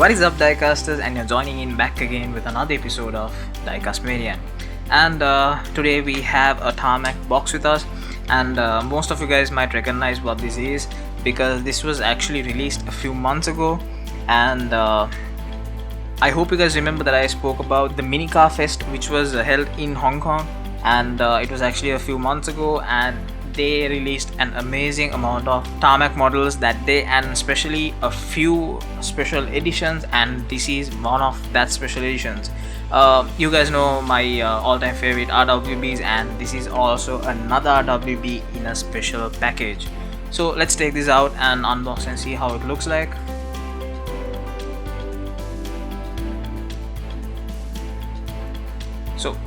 What is up, diecasters, and you're joining in back again with another episode of Diecast Maniac. And today we have a Tarmac box with us, and most of you guys might recognize what this is because this was actually released a few months ago. And I hope you guys remember that I spoke about the Mini Car Fest, which was held in Hong Kong, and it was actually a few months ago, and they released an amazing amount of Tarmac models that day, and especially a few special editions, and this is one of that special editions. You guys know my all-time favorite RWBs, and this is also another RWB in a special package. So let's take this out and unbox and see how it looks like. So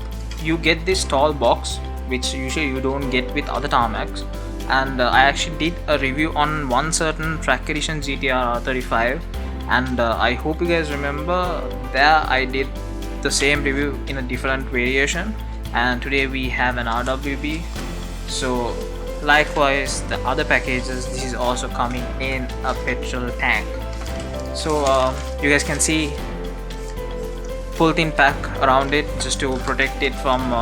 you get this tall box, which usually you don't get with other Tarmacs, and I actually did a review on one certain track edition GTR R35, and I hope you guys remember there I did the same review in a different variation, and today we have an RWB. So likewise the other packages, this is also coming in a petrol tank. So you guys can see full tin pack around it just to protect it from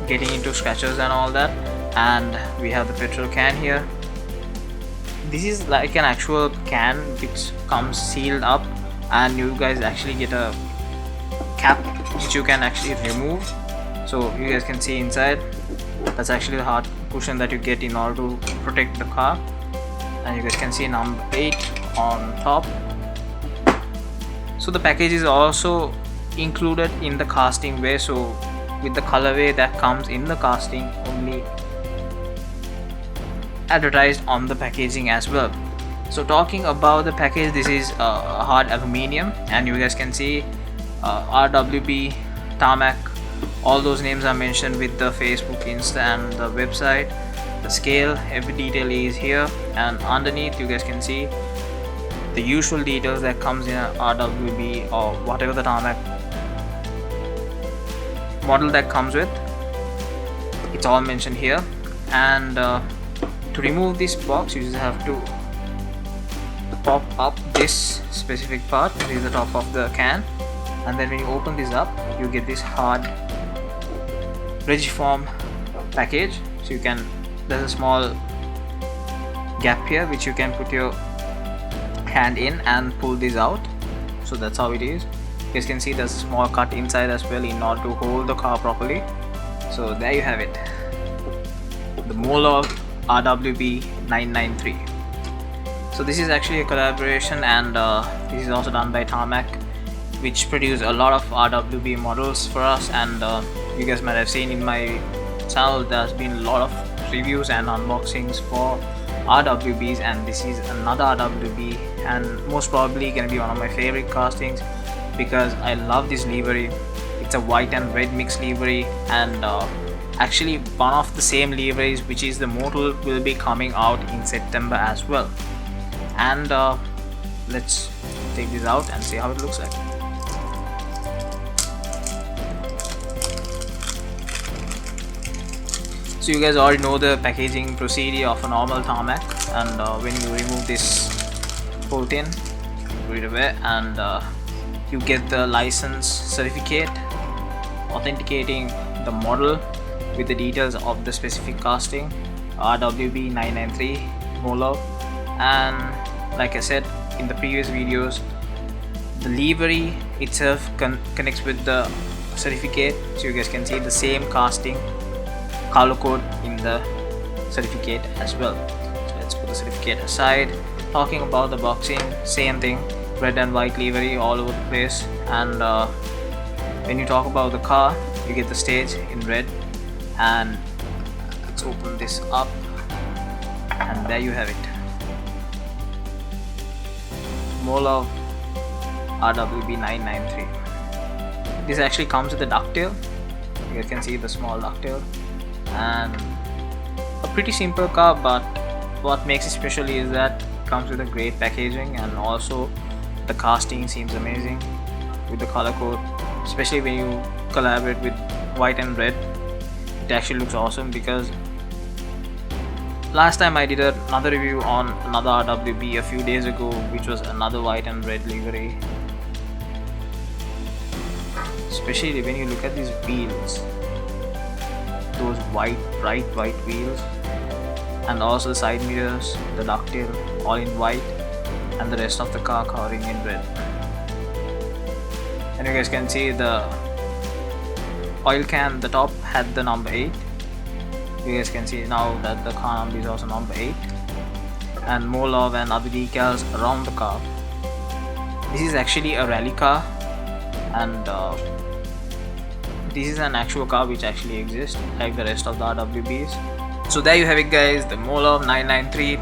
getting into scratches and all that, and we have the petrol can here. This is like an actual can which comes sealed up, and you guys actually get a cap which you can actually remove. So you guys can see inside, that's actually the hard cushion that you get in order to protect the car, and you guys can see number 8 on top. So the package is also included in the casting way, so with the colorway that comes in the casting only advertised on the packaging as well. So talking about the package, this is hard aluminium, and you guys can see RWB, Tarmac, all those names are mentioned with the Facebook, Insta and the website. The scale, every detail is here, and underneath you guys can see the usual details that comes in a RWB or whatever the Tarmac model that comes with. It's all mentioned here, and to remove this box you just have to pop up this specific part. This is the top of the can, and then when you open this up you get this hard Regiform package. So you can, there's a small gap here which you can put your hand in and pull this out. So that's how it is. You guys can see there's a small cut inside as well in order to hold the car properly. So there you have it, the Morelow RWB 993. So this is actually a collaboration, and this is also done by Tarmac, which produce a lot of RWB models for us, and you guys might have seen in my channel there's been a lot of reviews and unboxings for RWBs, and this is another RWB, and most probably gonna be one of my favorite castings because I love this livery. It's a white and red mixed livery, and actually one of the same liveries which is the model will be coming out in September as well. And let's take this out and see how it looks like. So you guys already know the packaging procedure of a normal Tarmac, and when you remove this whole tin, put it away, and you get the license certificate authenticating the model with the details of the specific casting, RWB 993 Morelow. And like I said in the previous videos, the livery itself connects with the certificate, so you guys can see the same casting color code in the certificate as well. So let's put the certificate aside. Talking about the boxing, same thing, red and white livery all over the place, and when you talk about the car you get the stage in red, and let's open this up, and there you have it, Morelow RWB 993. This actually comes with a ducktail. You guys can see the small ducktail, and a pretty simple car, but what makes it special is that it comes with a great packaging, and also the casting seems amazing with the color code, especially when you collaborate with white and red. It actually looks awesome because last time I did another review on another RWB a few days ago, which was another white and red livery, especially when you look at these wheels, those bright white wheels, and also the side mirrors, the ducktail all in white, and the rest of the car covering in red. And you guys can see the oil can, the top had the number 8. You guys can see now that the car number is also number 8, and Morelow and other decals around the car. This is actually a rally car, and this is an actual car which actually exists like the rest of the RWBs. So there you have it guys, the Morelow 993,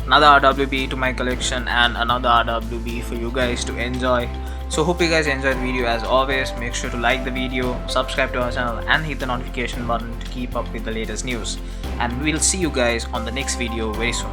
another RWB to my collection and another RWB for you guys to enjoy. So hope you guys enjoyed the video. As always, make sure to like the video, subscribe to our channel and hit the notification button to keep up with the latest news. And we'll see you guys on the next video very soon.